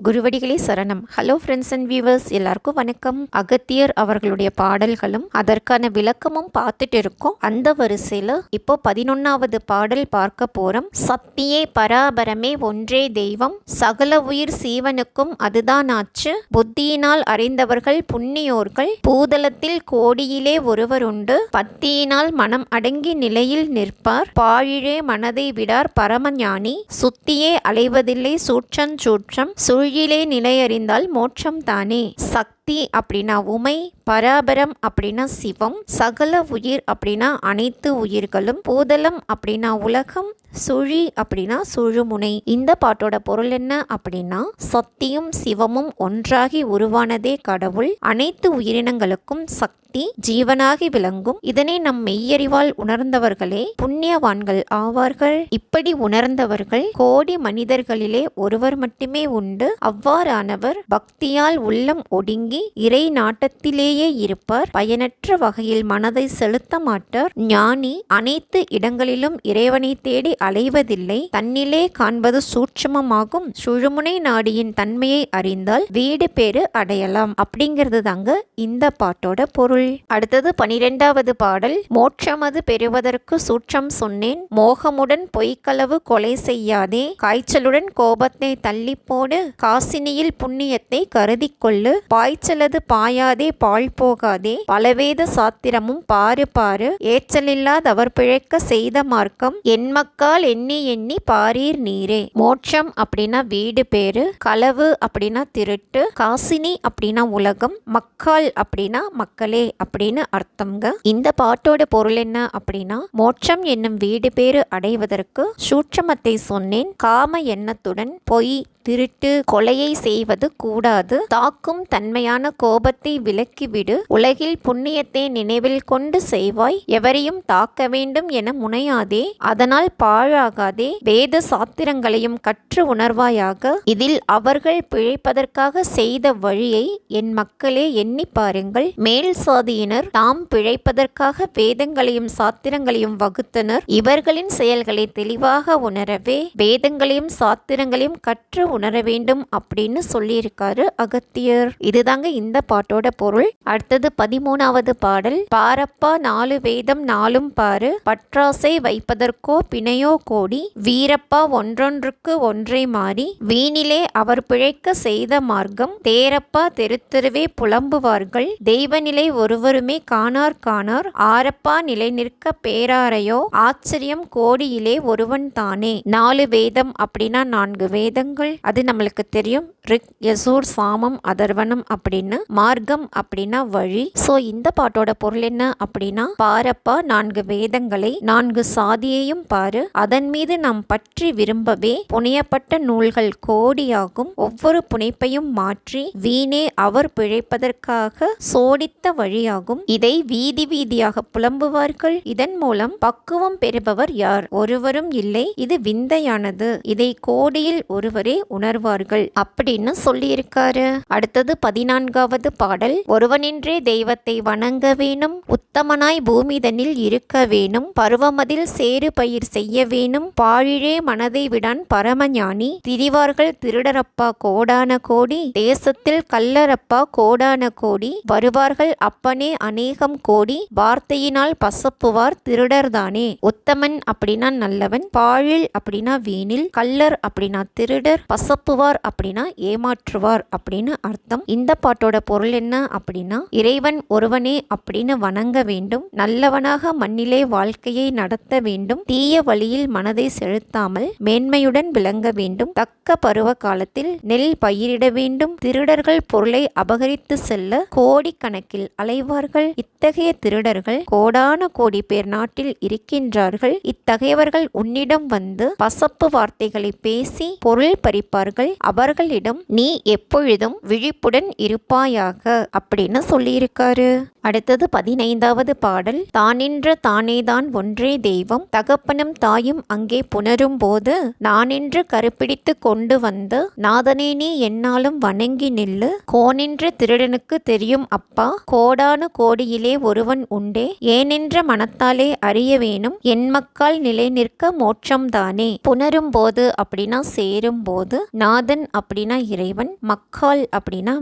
குருவடிகளே சரணம். Hello friends and viewers, எல்லாருக்கும் வணக்கம். அகத்தியர் அவர்களுடைய பாடல்களும் அதற்கான விளக்கமும் பார்த்துட்டு இருக்கோம். அந்த வரிசையில் இப்போ 11வது பாடல் பார்க்க போறோம். சத்தியே பராபரமே ஒன்றே தெய்வம், சகல உயிர் சீவனுக்கும் அதுதான் ஆச்சு, புத்தியினால் அறிந்தவர்கள் புண்ணியோர்கள், பூதலத்தில் கோடியிலே ஒருவர் உண்டு, பத்தியினால் மனம் அடங்கி நிலையில் நிற்பார், பாழிழே மனதை விடார் பரமஞானி, சுத்தியே அலைவதில்லை சூற்றஞ்சூற்றம், சுழியிலே நிலையறிந்தால் மோட்சம் தானே. சக்தி அப்படின்னா உமை, பராபரம் அப்படின்னா சிவம், சகல உயிர் அப்படின்னா அனைத்து உயிர்களும், பூதலம் அப்படின்னா உலகம், சுழி அப்படின்னா சுழுமுனை. இந்த பாட்டோட பொருள் என்ன அப்படின்னா, சக்தியும் சிவமும் ஒன்றாகி உருவானதே கடவுள், அனைத்து உயிரினங்களுக்கும் சக்தி ஜீவனாகி விளங்கும். இதனை நம் மெய்யறிவால் உணர்ந்தவர்களே புண்ணியவான்கள் ஆவார்கள். இப்படி உணர்ந்தவர்கள் கோடி மனிதர்களிலே ஒருவர் மட்டுமே உண்டு. அவ்வாறானவர் பக்தியால் உள்ளம் ஒடுங்கி இறை நாட்டத்திலேயே இருப்பார். பயனற்ற வகையில் மனதை செலுத்த மாட்டார். ஞானி அனைத்து இடங்களிலும் இறைவனை தேடி அலைவதில்லை. தன்னிலே காண்பது சூட்சமமாகும். சுழுமுனை நாடியின் தன்மையை அறிந்தால் வீடு பேறு அடையலாம். அப்படிங்கிறது தாங்க இந்த பாட்டோட பொருள். அடுத்தது 12வது பாடல். மோட்சமது பெறுவதற்கு சூற்றம் சொன்னேன், மோகமுடன் பொய்க்களவு கொலை செய்யாதே, காய்ச்சலுடன் கோபத்தை தள்ளி போடு, காசினியில் புண்ணியத்தை கருதி கொள்ளு, பாய்ச்சலது பாயாதே பால் போகாதே, பலவேத சாத்திரமும் பாரு பாரு, ஏச்சலில்லாதவர் பிழைக்க செய்த மார்க்கம், என்மக்கால் எண்ணி எண்ணி பாரீர் நீரே. மோட்சம் அப்படின்னா வீடு பேரு, களவு அப்படின்னா திருட்டு, காசினி அப்படின்னா உலகம், மக்கால் அப்படின்னா மக்களே அப்படின்னு அர்த்தம்ங்க. இந்த பாட்டோட பொருள் என்ன அப்படின்னா, மோட்சம் என்னும் வீடு பேறு அடைவதற்கு சூட்சமத்தை சொன்னேன். காம எண்ணத்துடன் பொய், திருட்டு, கொலையை செய்வது கூடாது. தாக்கும் தன்மையான கோபத்தை விலக்கிவிடு. உலகில் புண்ணியத்தை நினைவில் கொண்டு செய்வாய். எவரையும் தாக்க வேண்டும் என முனையாதே, அதனால் பாழாகாதே. வேத சாத்திரங்களையும் கற்று உணர்வாயாக. இதில் அவர்கள் பிழைப்பதற்காக செய்த வழியை என் மக்களே எண்ணி பாருங்கள். மேல் சாதியினர் தாம் பிழைப்பதற்காக வேதங்களையும் சாத்திரங்களையும் வகுத்தனர். இவர்களின் செயல்களை தெளிவாக உணரவே வேதங்களையும் சாத்திரங்களையும் கற்று உணர வேண்டும் அப்படின்னு சொல்லியிருக்காரு அகத்தியர். இதுதாங்க இந்த பாட்டோட பொருள். அடுத்தது 13வது பாடல். பாரப்பா 4 வேதம் 4ம் பாரு, பற்றாசை வைப்பதற்கோ பிணையோ கோடி, வீரப்பா ஒன்றொன்றுக்கு ஒன்றை மாறி, வீணிலே அவர் பிழைக்க செய்த மார்க்கம், தேரப்பா தெருத்தெருவே புலம்புவார்கள், தெய்வநிலை ஒருவருமே காணார் காணார், ஆரப்பா நிலை நிற்க பேராரையோ, ஆச்சரியம் கோடியிலே ஒருவன் தானே. 4 வேதம் அப்படின்னா 4 வேதங்கள். அது நம்மளுக்கு தெரியும். ரிக், யசூர், சாமம், அதர்வனம் அப்படின்னு. மார்க்கம் அப்படின்னா வழி. ஸோ இந்த பாட்டோட பொருள் என்ன அப்படின்னா, பாரப்பா 4 வேதங்களை 4 சாதியையும் பாரு, அதன் மீது நாம் பற்றி விரும்பவே புனையப்பட்ட நூல்கள் கோடியாகும். ஒவ்வொரு புனைப்பையும் மாற்றி வீணே அவர் பிழைப்பதற்காக சோடித்த வழியாகும். இதை வீதி வீதியாக புலம்புவார்கள். இதன் மூலம் பக்குவம் பெறுபவர் யார்? ஒருவரும் இல்லை. இது விந்தையானது. இதை கோடியில் ஒருவரே உணர்வார்கள் அப்படின்னு சொல்லியிருக்காரு. அடுத்தது 14வது பாடல். ஒருவனின்றே தெய்வத்தை வணங்க வேணும், உத்தமனாய் பூமிதனில் இருக்க வேணும், பருவமதில் சேறு பயிர் செய்ய வேணும், பாழிழே மனதை விடான் பரமஞானி, திரிவார்கள் திருடரப்பா கோடான கோடி, தேசத்தில் கல்லரப்பா கோடான கோடி, வருவார்கள் அப்பனே அநேகம் கோடி, வார்த்தையினால் பசப்புவார் திருடர்தானே. உத்தமன் அப்படின்னா நல்லவன், பாழில் அப்படின்னா வீணில், கல்லர் அப்படின்னா திருடர், பசப்புவார் அப்படின்னா ஏமாற்றுவார் அப்படின்னு அர்த்தம். இந்த பாட்டோட பொருள் என்ன அப்படின்னா, இறைவன் ஒருவனே அப்படின்னு வணங்க வேண்டும், நல்லவனாக மண்ணிலே வாழ்க்கையை நடத்த வேண்டும், தீய வழியில் மனதை செலுத்தாமல் மேன்மையுடன் விளங்க வேண்டும், தக்க பருவ காலத்தில் நெல் பயிரிட வேண்டும், திருடர்கள் பொருளை அபகரித்து செல்ல கோடிக்கணக்கில் அலைவார்கள், இத்தகைய திருடர்கள் கோடான கோடி பேர் நாட்டில் இருக்கின்றார்கள், இத்தகையவர்கள் உன்னிடம் வந்து பசப்பு வார்த்தைகளை பேசி பொருள் பறிப்பார்கள், அவர்களிடம் நீ எப்பொழுதும் விழிப்புடன் இருப்பாயாக அப்படின்னு சொல்லியிருக்காரு. அடுத்தது 15வது பாடல். தானின்ற தானேதான் ஒன்றே தெய்வம், தகப்பனும் தாயும் அங்கே புணரும் போது, நானின்று கருப்பிடித்து கொண்டு வந்து நாதனே நீ என்னாலும் வணங்கி நில்லு, கோனின்ற திருடனுக்கு தெரியும் அப்பா, கோடான கோடியிலே ஒருவன் உண்டே, ஏனென்ற மனத்தாலே அறிய வேணும், என் மக்கால் நிலை நிற்க மோட்சம் தானே. புணரும் போது அப்படின்னா சேரும் போது, நாதன் அப்படின்னா இறைவன், மக்கால் அப்படின்னா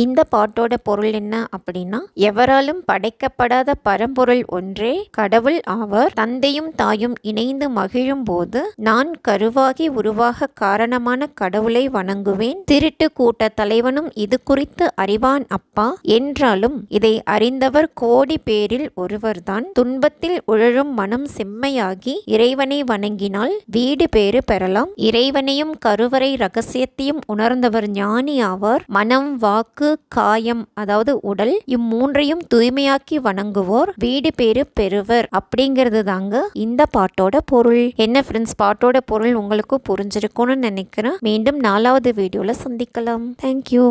இந்த பாட்டோட பொருள் என்ன அப்படின்னா, எவராலும் படைக்கப்படாத பரம்பொருள் ஒன்றே கடவுள் ஆவார். தந்தையும் தாயும் இணைந்து மகிழும் போது நான் கருவாகி உருவாக காரணமான கடவுளை வணங்குவேன். திருட்டு கூட்ட தலைவனும் இது குறித்து அறிவான் அப்பா. என்றாலும் இதை அறிந்தவர் கோடி பேரில் ஒருவர்தான். துன்பத்தில் உழலும் மனம் செம்மையாகி இறைவனை வணங்கினால் வீடு பேறு பெறலாம். இறைவனையும் கருவறை ரகசியத்தையும் உணர்ந்தவர் ஞானி ஆவார். மனம், வாக்கு, காயம் அதாவது உடல் இம்மூன்றையும் தூய்மையாக்கி வணங்குவோர் வீடு பேறு பெறுவர் அப்படிங்கிறது தாங்க இந்த பாட்டோட பொருள். என்ன ஃப்ரெண்ட்ஸ், பாட்டோட பொருள் உங்களுக்கு புரிஞ்சிருக்கும்னு நினைக்கிறேன். மீண்டும் 4வது வீடியோல சந்திக்கலாம். தேங்க்யூ.